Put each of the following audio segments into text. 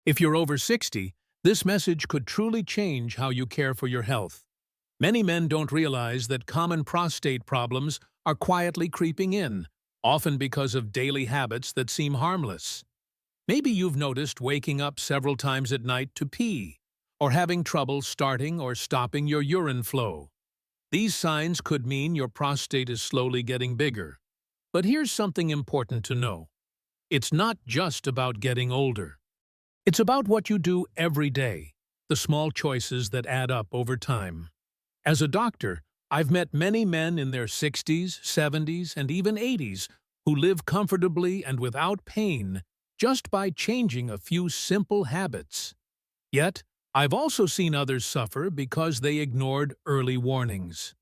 If you're over 60, this message could truly change how you care for your health. Many men don't realize that common prostate problems are quietly creeping in, often because of daily habits that seem harmless. Maybe you've noticed waking up several times at night to pee, or having trouble starting or stopping your urine flow. These signs could mean your prostate is slowly getting bigger. But here's something important to know. It's not just about getting older. It's about what you do every day, the small choices that add up over time. As a doctor, I've met many men in their 60s, 70s, and even 80s who live comfortably and without pain just by changing a few simple habits. Yet, I've also seen others suffer because they ignored early warnings.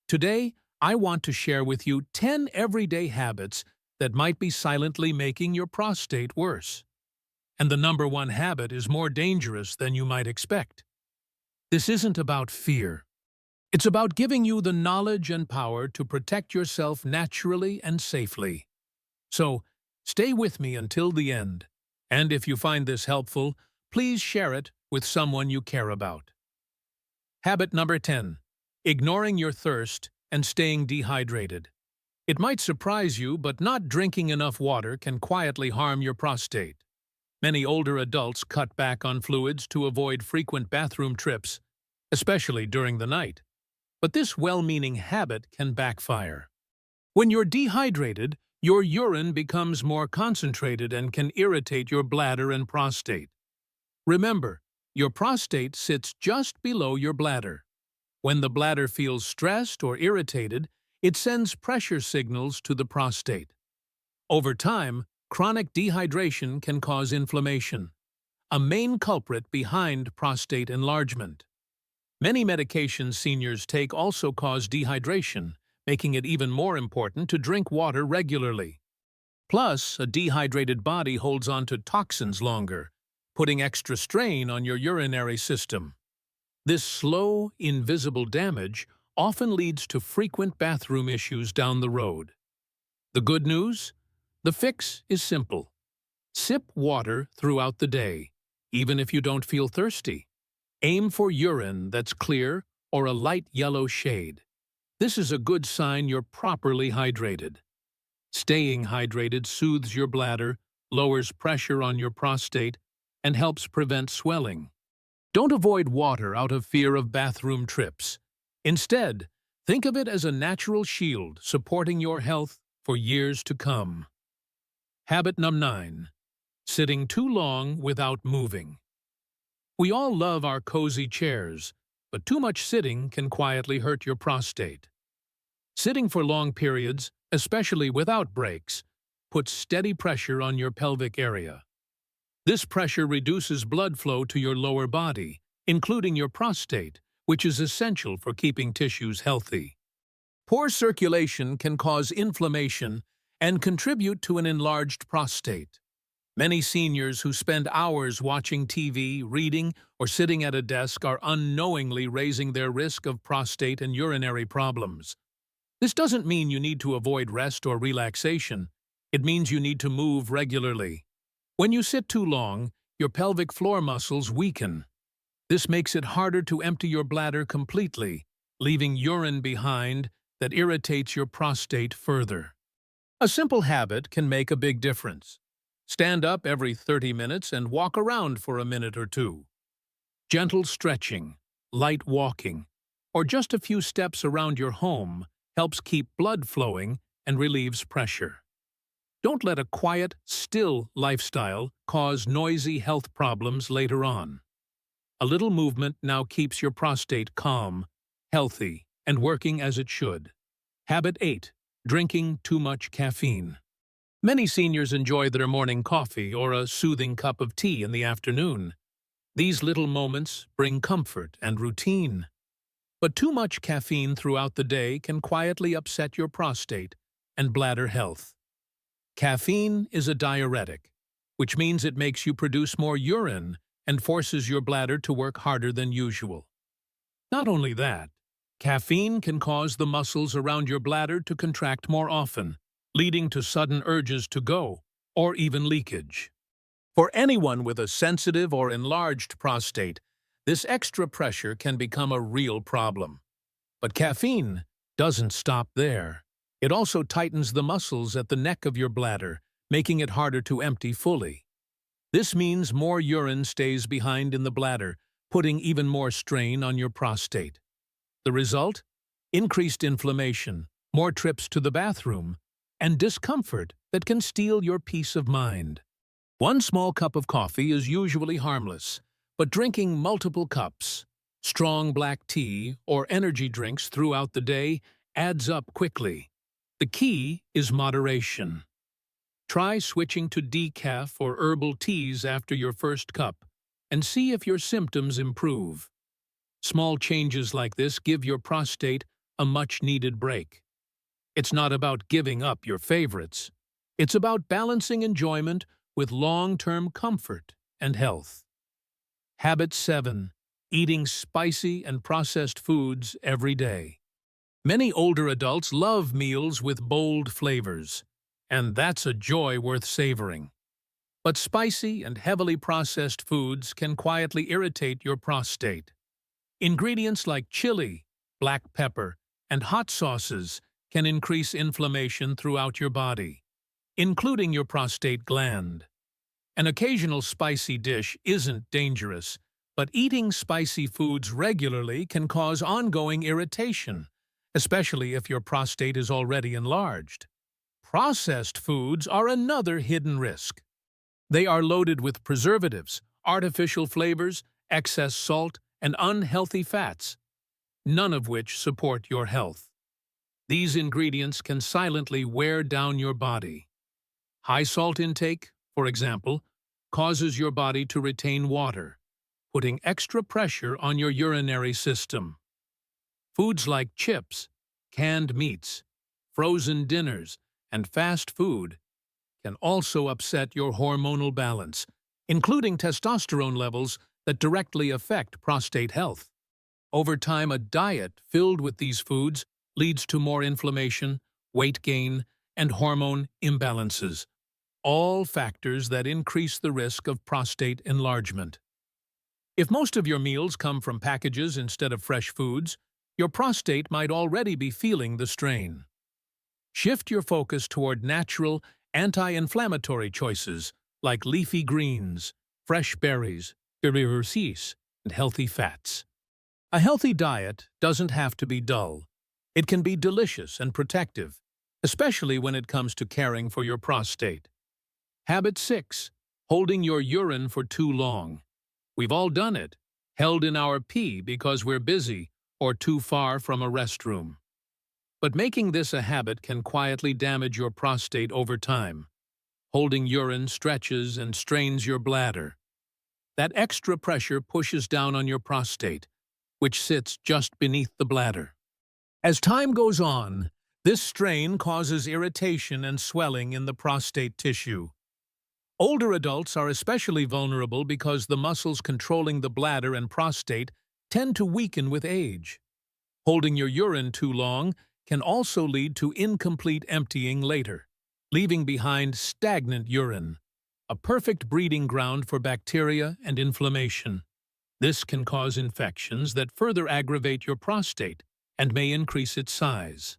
Today, I want to share with you 10 everyday habits that might be silently making your prostate worse. And the number one habit is more dangerous than you might expect. This isn't about fear. It's about giving you the knowledge and power to protect yourself naturally and safely. So, stay with me until the end. And if you find this helpful, please share it with someone you care about. Habit number 10. Ignoring your thirst and staying dehydrated. It might surprise you, but not drinking enough water can quietly harm your prostate. Many older adults cut back on fluids to avoid frequent bathroom trips, especially during the night. But this well-meaning habit can backfire. When you're dehydrated, your urine becomes more concentrated and can irritate your bladder and prostate. Remember, your prostate sits just below your bladder. When the bladder feels stressed or irritated, it sends pressure signals to the prostate. Over time, chronic dehydration can cause inflammation, a main culprit behind prostate enlargement. Many medications seniors take also cause dehydration, making it even more important to drink water regularly. Plus, a dehydrated body holds on to toxins longer, putting extra strain on your urinary system. This slow, invisible damage often leads to frequent bathroom issues down the road. The good news? The fix is simple. Sip water throughout the day, even if you don't feel thirsty. Aim for urine that's clear or a light yellow shade. This is a good sign you're properly hydrated. Staying hydrated soothes your bladder, lowers pressure on your prostate, and helps prevent swelling. Don't avoid water out of fear of bathroom trips. Instead, think of it as a natural shield supporting your health for years to come. Habit number 9. Sitting too long without moving. We all love our cozy chairs, but too much sitting can quietly hurt your prostate. Sitting for long periods, especially without breaks, puts steady pressure on your pelvic area. This pressure reduces blood flow to your lower body, including your prostate, which is essential for keeping tissues healthy. Poor circulation can cause inflammation and contribute to an enlarged prostate. Many seniors who spend hours watching TV, reading, or sitting at a desk are unknowingly raising their risk of prostate and urinary problems. This doesn't mean you need to avoid rest or relaxation. It means you need to move regularly. When you sit too long, your pelvic floor muscles weaken. This makes it harder to empty your bladder completely, leaving urine behind that irritates your prostate further. A simple habit can make a big difference. Stand up every 30 minutes and walk around for a minute or two. Gentle stretching, light walking, or just a few steps around your home helps keep blood flowing and relieves pressure. Don't let a quiet, still lifestyle cause noisy health problems later on. A little movement now keeps your prostate calm, healthy, and working as it should. Habit 8. Drinking too much caffeine. Many seniors enjoy their morning coffee or a soothing cup of tea in the afternoon. These little moments bring comfort and routine. But too much caffeine throughout the day can quietly upset your prostate and bladder health. Caffeine is a diuretic, which means it makes you produce more urine and forces your bladder to work harder than usual. Not only that, caffeine can cause the muscles around your bladder to contract more often, leading to sudden urges to go, or even leakage. For anyone with a sensitive or enlarged prostate, this extra pressure can become a real problem. But caffeine doesn't stop there. It also tightens the muscles at the neck of your bladder, making it harder to empty fully. This means more urine stays behind in the bladder, putting even more strain on your prostate. The result? Increased inflammation, more trips to the bathroom, and discomfort that can steal your peace of mind. One small cup of coffee is usually harmless, but drinking multiple cups, strong black tea, or energy drinks throughout the day adds up quickly. The key is moderation. Try switching to decaf or herbal teas after your first cup and see if your symptoms improve. Small changes like this give your prostate a much-needed break. It's not about giving up your favorites. It's about balancing enjoyment with long-term comfort and health. Habit 7. Eating spicy and processed foods every day. Many older adults love meals with bold flavors, and that's a joy worth savoring. But spicy and heavily processed foods can quietly irritate your prostate. Ingredients like chili, black pepper, and hot sauces can increase inflammation throughout your body, including your prostate gland. An occasional spicy dish isn't dangerous, but eating spicy foods regularly can cause ongoing irritation, especially if your prostate is already enlarged. Processed foods are another hidden risk. They are loaded with preservatives, artificial flavors, excess salt, and unhealthy fats, none of which support your health. These ingredients can silently wear down your body. High salt intake, for example, causes your body to retain water, putting extra pressure on your urinary system. Foods like chips, canned meats, frozen dinners, and fast food can also upset your hormonal balance, including testosterone levels that directly affect prostate health. Over time, a diet filled with these foods leads to more inflammation, weight gain, and hormone imbalances, all factors that increase the risk of prostate enlargement. If most of your meals come from packages instead of fresh foods, your prostate might already be feeling the strain. Shift your focus toward natural, anti-inflammatory choices like leafy greens, fresh berries, and healthy fats. A healthy diet doesn't have to be dull. It can be delicious and protective, especially when it comes to caring for your prostate. Habit 6. Holding your urine for too long. We've all done it, held in our pee because we're busy or too far from a restroom. But making this a habit can quietly damage your prostate over time. Holding urine stretches and strains your bladder. That extra pressure pushes down on your prostate, which sits just beneath the bladder. As time goes on, this strain causes irritation and swelling in the prostate tissue. Older adults are especially vulnerable because the muscles controlling the bladder and prostate tend to weaken with age. Holding your urine too long can also lead to incomplete emptying later, leaving behind stagnant urine, a perfect breeding ground for bacteria and inflammation. This can cause infections that further aggravate your prostate and may increase its size.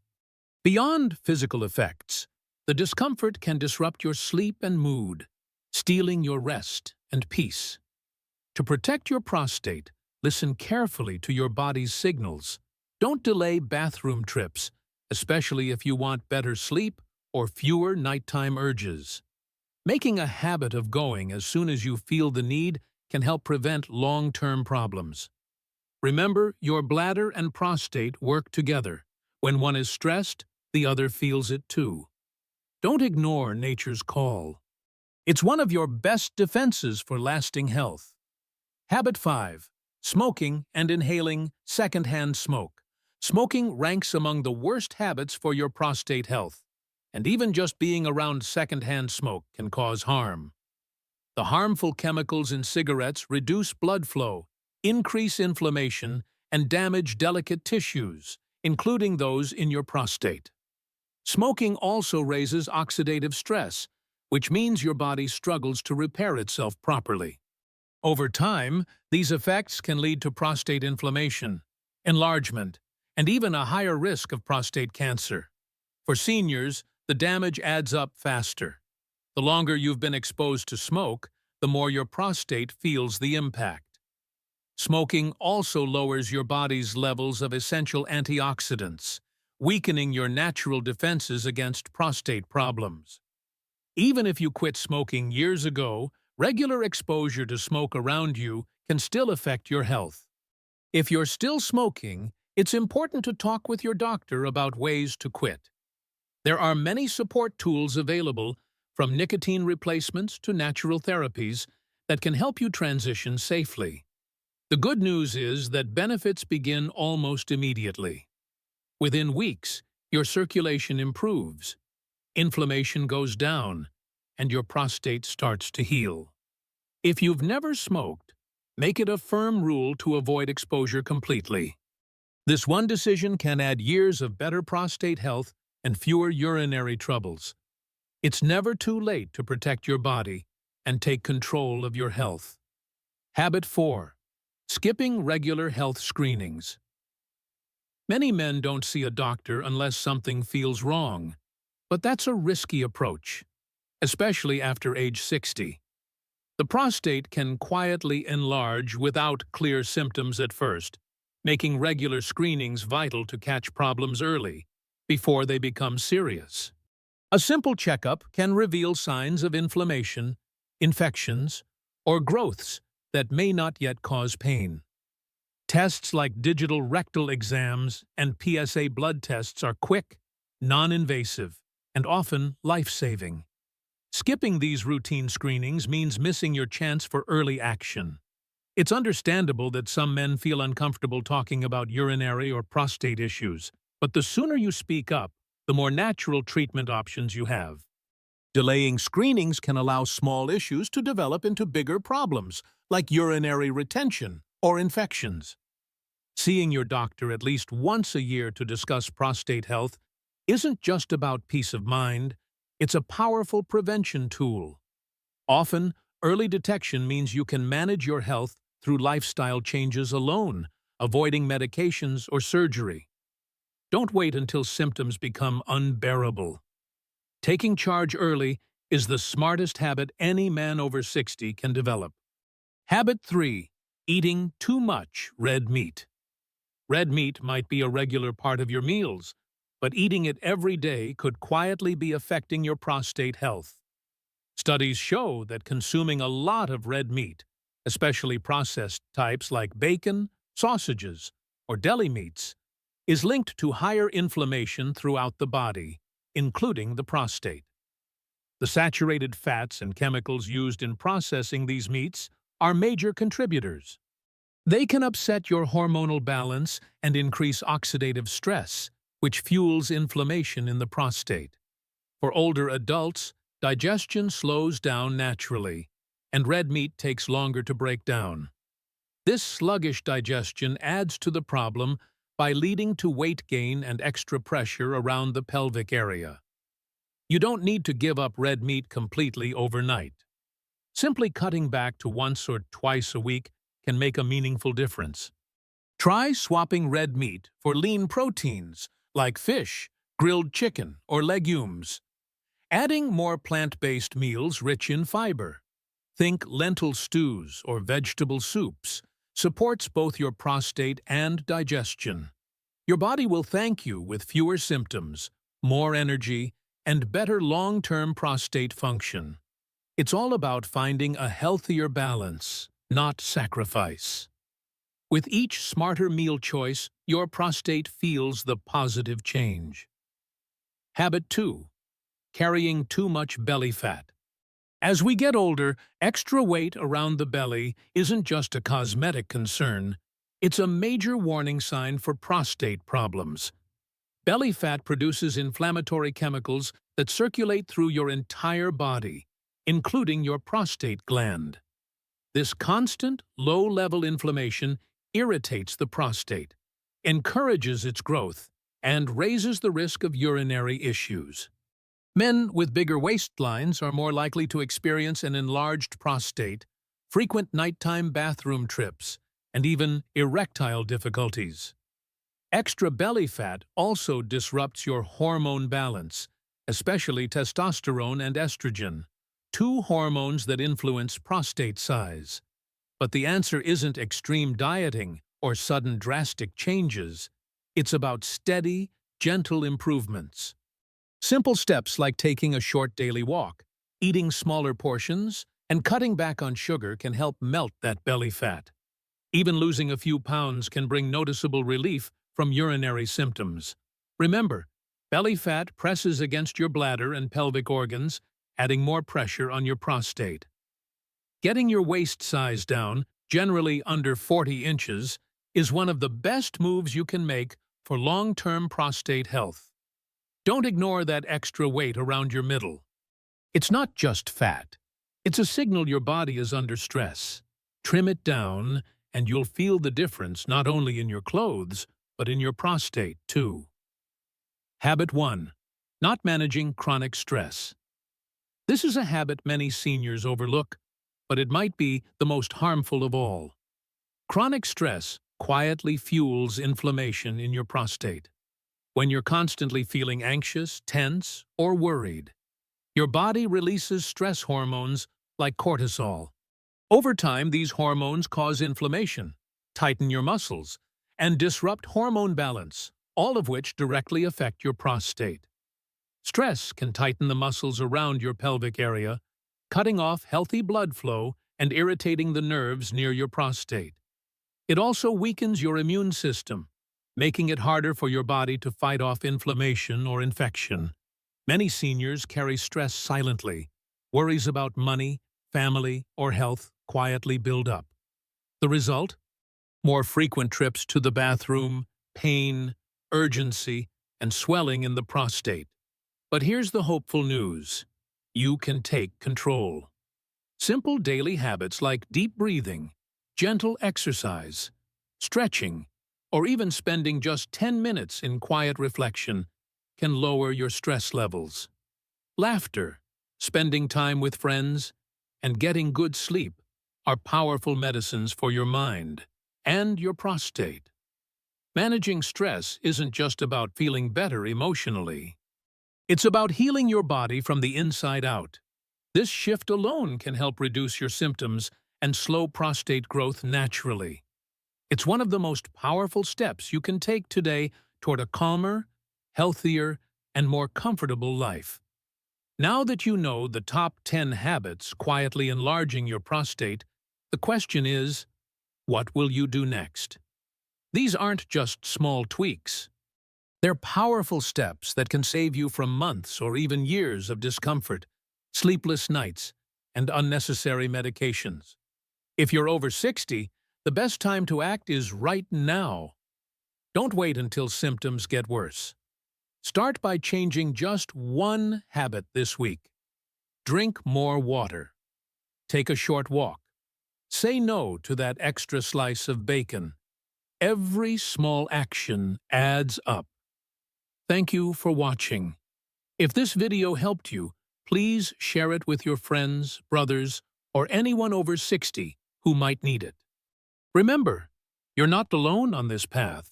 Beyond physical effects, the discomfort can disrupt your sleep and mood, stealing your rest and peace. To protect your prostate, listen carefully to your body's signals. Don't delay bathroom trips, especially if you want better sleep or fewer nighttime urges. Making a habit of going as soon as you feel the need can help prevent long-term problems. Remember, your bladder and prostate work together. When one is stressed, the other feels it too. Don't ignore nature's call. It's one of your best defenses for lasting health. Habit 5. Smoking and inhaling secondhand smoke. Smoking ranks among the worst habits for your prostate health, and even just being around secondhand smoke can cause harm. The harmful chemicals in cigarettes reduce blood flow, increase inflammation, and damage delicate tissues, including those in your prostate. Smoking also raises oxidative stress, which means your body struggles to repair itself properly. Over time, these effects can lead to prostate inflammation, enlargement, and even a higher risk of prostate cancer. For seniors, the damage adds up faster. The longer you've been exposed to smoke, the more your prostate feels the impact. Smoking also lowers your body's levels of essential antioxidants, weakening your natural defenses against prostate problems. Even if you quit smoking years ago, regular exposure to smoke around you can still affect your health. If you're still smoking, it's important to talk with your doctor about ways to quit. There are many support tools available, from nicotine replacements to natural therapies, that can help you transition safely. The good news is that benefits begin almost immediately. Within weeks, your circulation improves, inflammation goes down, and your prostate starts to heal. If you've never smoked, make it a firm rule to avoid exposure completely. This one decision can add years of better prostate health and fewer urinary troubles. It's never too late to protect your body and take control of your health. Habit 4. Skipping regular health screenings. Many men don't see a doctor unless something feels wrong, but that's a risky approach, especially after age 60. The prostate can quietly enlarge without clear symptoms at first, making regular screenings vital to catch problems early, before they become serious. A simple checkup can reveal signs of inflammation, infections, or growths that may not yet cause pain. Tests like digital rectal exams and PSA blood tests are quick, non-invasive, and often life-saving. Skipping these routine screenings means missing your chance for early action. It's understandable that some men feel uncomfortable talking about urinary or prostate issues, but the sooner you speak up, the more natural treatment options you have. Delaying screenings can allow small issues to develop into bigger problems, like urinary retention or infections. Seeing your doctor at least once a year to discuss prostate health isn't just about peace of mind, it's a powerful prevention tool. Often, early detection means you can manage your health through lifestyle changes alone, avoiding medications or surgery. Don't wait until symptoms become unbearable. Taking charge early is the smartest habit any man over 60 can develop. Habit 3. Eating too much red meat. Red meat might be a regular part of your meals, but eating it every day could quietly be affecting your prostate health. Studies show that consuming a lot of red meat, especially processed types like bacon, sausages, or deli meats, is linked to higher inflammation throughout the body, including the prostate. The saturated fats and chemicals used in processing these meats are major contributors. They can upset your hormonal balance and increase oxidative stress, which fuels inflammation in the prostate. For older adults, digestion slows down naturally, and red meat takes longer to break down. This sluggish digestion adds to the problem by leading to weight gain and extra pressure around the pelvic area. You don't need to give up red meat completely overnight. Simply cutting back to once or twice a week can make a meaningful difference. Try swapping red meat for lean proteins like fish, grilled chicken, or legumes. Adding more plant-based meals rich in fiber, think lentil stews or vegetable soups, supports both your prostate and digestion. Your body will thank you with fewer symptoms, more energy, and better long-term prostate function. It's all about finding a healthier balance, not sacrifice. With each smarter meal choice, your prostate feels the positive change. Habit 2. Carrying too much belly fat. As we get older, extra weight around the belly isn't just a cosmetic concern, it's a major warning sign for prostate problems. Belly fat produces inflammatory chemicals that circulate through your entire body, including your prostate gland. This constant, low-level inflammation irritates the prostate, encourages its growth, and raises the risk of urinary issues. Men with bigger waistlines are more likely to experience an enlarged prostate, frequent nighttime bathroom trips, and even erectile difficulties. Extra belly fat also disrupts your hormone balance, especially testosterone and estrogen, two hormones that influence prostate size. But the answer isn't extreme dieting or sudden drastic changes. It's about steady, gentle improvements. Simple steps like taking a short daily walk, eating smaller portions, and cutting back on sugar can help melt that belly fat. Even losing a few pounds can bring noticeable relief from urinary symptoms. Remember, belly fat presses against your bladder and pelvic organs, adding more pressure on your prostate. Getting your waist size down, generally under 40 inches, is one of the best moves you can make for long-term prostate health. Don't ignore that extra weight around your middle. It's not just fat. It's a signal your body is under stress. Trim it down, and you'll feel the difference not only in your clothes, but in your prostate, too. Habit 1. Not managing chronic stress. This is a habit many seniors overlook, but it might be the most harmful of all. Chronic stress quietly fuels inflammation in your prostate. When you're constantly feeling anxious, tense, or worried, your body releases stress hormones like cortisol. Over time, these hormones cause inflammation, tighten your muscles, and disrupt hormone balance, all of which directly affect your prostate. Stress can tighten the muscles around your pelvic area, cutting off healthy blood flow and irritating the nerves near your prostate. It also weakens your immune system, making it harder for your body to fight off inflammation or infection. Many seniors carry stress silently. Worries about money, family, or health quietly build up. The result? More frequent trips to the bathroom, pain, urgency, and swelling in the prostate. But here's the hopeful news. You can take control. Simple daily habits like deep breathing, gentle exercise, stretching, or even spending just 10 minutes in quiet reflection can lower your stress levels. Laughter, spending time with friends, and getting good sleep are powerful medicines for your mind and your prostate. Managing stress isn't just about feeling better emotionally. It's about healing your body from the inside out. This shift alone can help reduce your symptoms and slow prostate growth naturally. It's one of the most powerful steps you can take today toward a calmer, healthier, and more comfortable life. Now that you know the top 10 habits quietly enlarging your prostate, the question is, what will you do next? These aren't just small tweaks. They're powerful steps that can save you from months or even years of discomfort, sleepless nights, and unnecessary medications. If you're over 60, the best time to act is right now. Don't wait until symptoms get worse. Start by changing just one habit this week. Drink more water. Take a short walk. Say no to that extra slice of bacon. Every small action adds up. Thank you for watching. If this video helped you, please share it with your friends, brothers, or anyone over 60 who might need it. Remember, you're not alone on this path.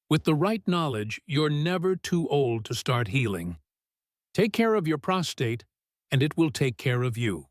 With the right knowledge, you're never too old to start healing. Take care of your prostate, and it will take care of you.